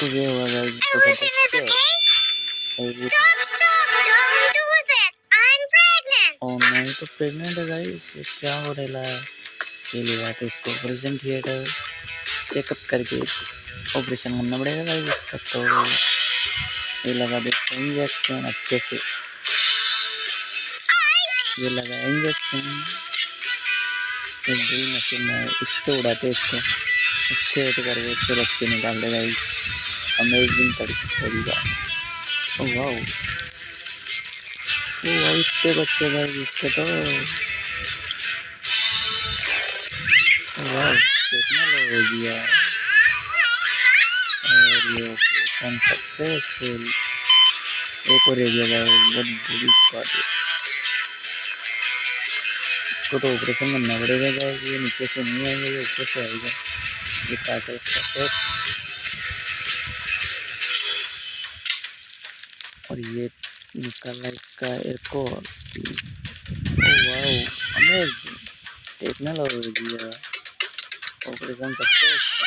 इसको ये हुआ गाइस, इसको कहते हैं Don't do that. I'm pregnant. और नहीं तो प्रेग्नेंट है गाइस, ये क्या हो रहा है। ये ले जाते इसको ऑपरेशन थिएटर, चेकअप करके ऑपरेशन करना पड़ेगा गाइस इसका। तो ये लगा देते इंजेक्शन अच्छे से, ये लगा इंजेक्शन, एक ड्रिल मशीन है, इससे उड़ाते इसको अच्छे करके इसके बच्चे निकाल देगा। अमेजिंग तरीका। ओ वाओ, इतने बच्चे गए इसके तो। वाह टेक्नोलॉजी है। और ये ऑपरेशन सक्सेसफुल। एक और एरिया गया, बहुत बड़ी बात है। इसको तो ऑपरेशन करना पड़ेगा गाइस, ये नीचे से नहीं आएगा, ये ऊपर से आएगा। ये पार्ट है इसका टॉप, और ये निकालना इसका एक और पीस। वाओ अमेजिंग टेक्नोलॉजी है। Operation success.